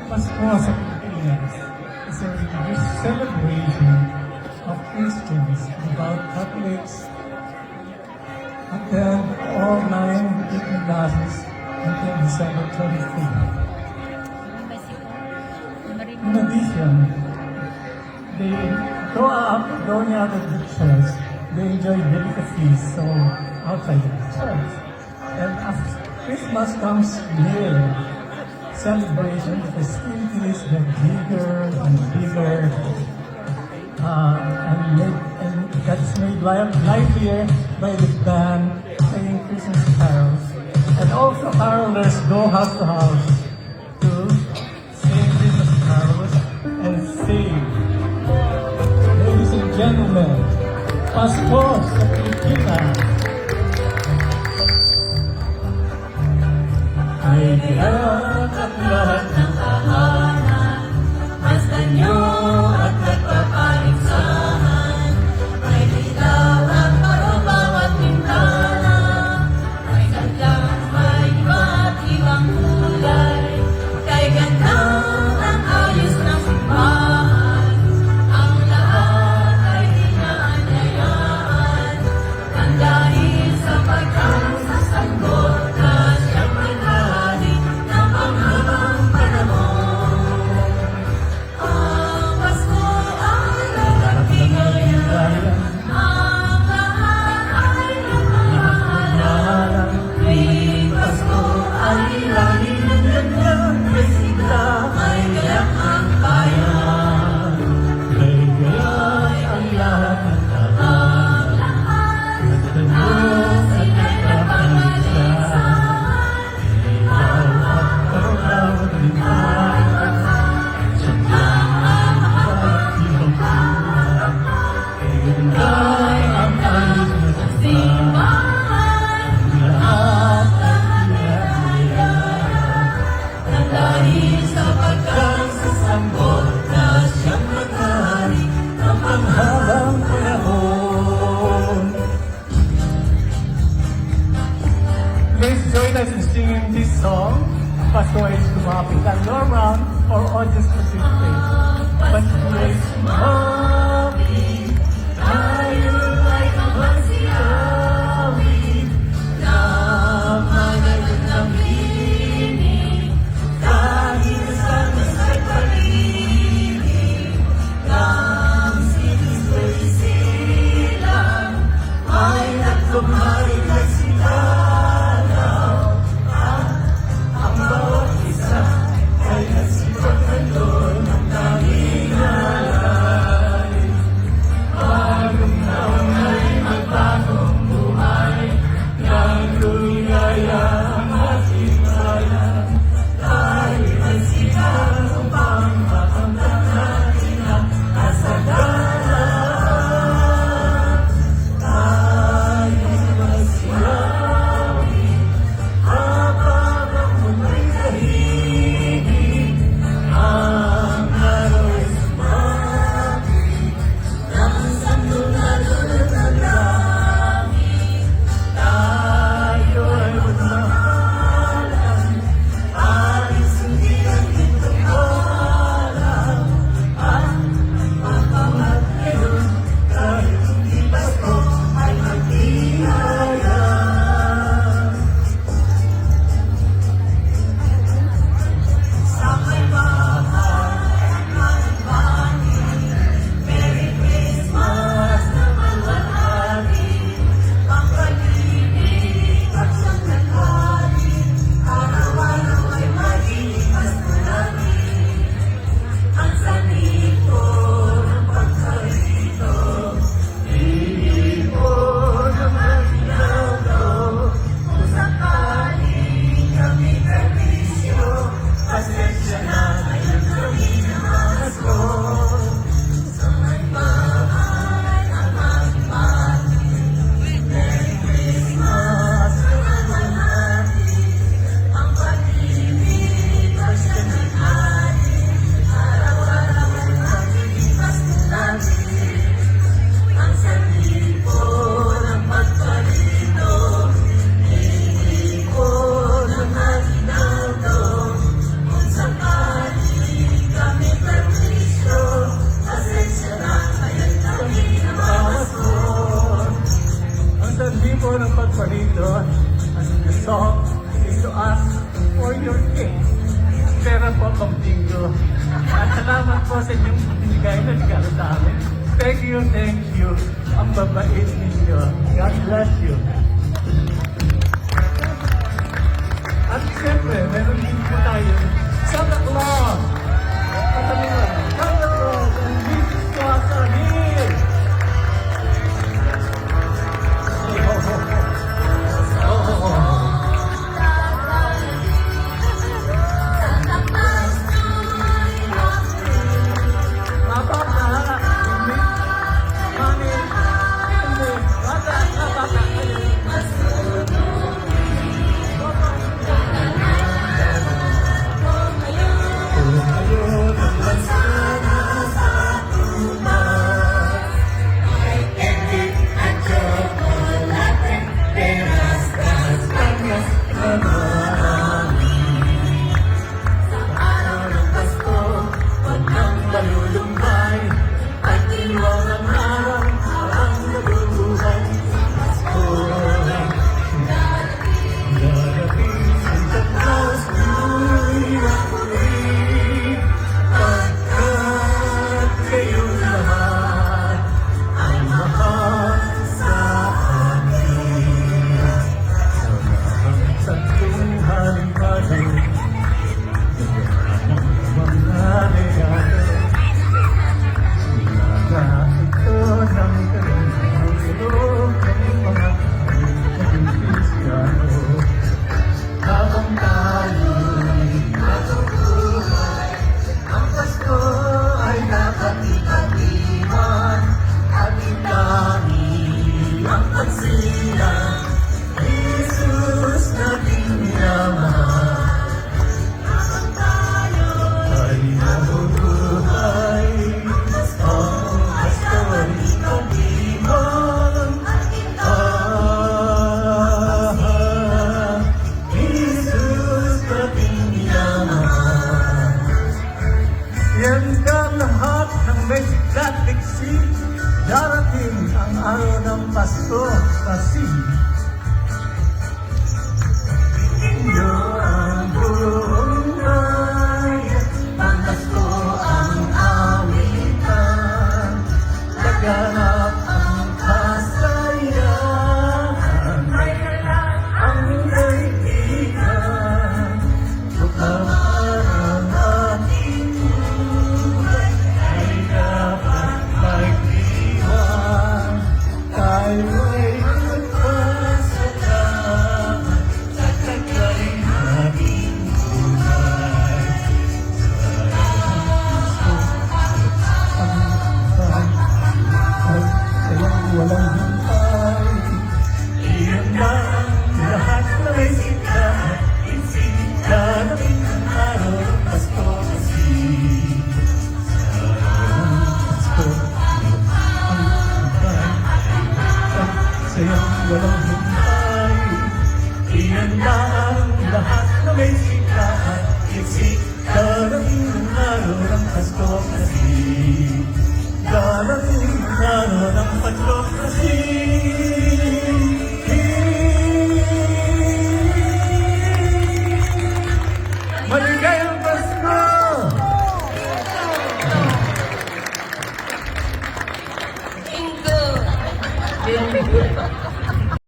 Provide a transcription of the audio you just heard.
Pasko sa Pilipinas is a religious celebration of Christians, devout Catholics, attend all 9 weekly masses until December 23. In addition, they go near the church. They enjoy delicacies outside the church. And as Christmas comes near, celebration, the festivities get bigger and bigger, and that's made livelier by the band playing Christmas carols. And also carolers go house to house to sing Christmas carols and sing. Ladies and gentlemen, Pasko sa Pilipinas. May diyan at lahat ng tahanan, basta nyo at nagpapaligsahan. May ilaw at parubang at pintana, may sadlang may iba't ibang kulay. Kay ganda ang ayos ng simbahan, ang lahat ay inaanyayaan. Ang dahil sa pagkakasasagot na siyang manahari ng panghabang panahon. Ang Pasko ay nagkapigayan, ang lahat ay nagmamahalan. Tuwing Pasko ay lagi nandiyan, may sigla, may gayak ang bayan. May gayay ang lahat ng tahanan, basta nyo at nagpapaligsahan. Ilaw at paraw at bintana, sadlang at ibang kulay. Kay ganday ang ayos na simbahan, lahat ay inaanyayaan. Nang dahil sa pagkakasasagot na siyang maghari ng panghabang panahon. Please join us in singing this song, Pasko is Lumapit, and go around or audience participate. Pasko is Lumapit, tayo ay magsiyawin, na managod ng pinig, dahil sa masay paligid, ng sinisway silang, ay nagkumari na sila. Ang bawat isa ay nagsipaghandol ng tanging alay. po sa inyong binigay na regalo sa amin. Thank you, thank you. Ang babait ninyo. God bless you. At siyempre, meron din po tayo Santa Claus. Santa Claus and Jesus Christ are here. Darating ang araw ng Pasko kasi inyo ang buong bayan, pangpasko ang awitan, laganap ang kasayahan, ang kaibigan, tukaran ang ating buhay ay dapat magdiwang. Tayo'y magpasalamat sa taglay nating buhay. Kayang walang hintay, iyon na ang lahat na may sika. Darating ang araw ng Pasko kasi sa araw ng Pasko sayang walang hintay. Iyan na ang lahat na may sika at isip. Darating ang araw ng Pasko kasi. Darating ang araw ng Pasko kasi. Maligayang Pasko! Bingo!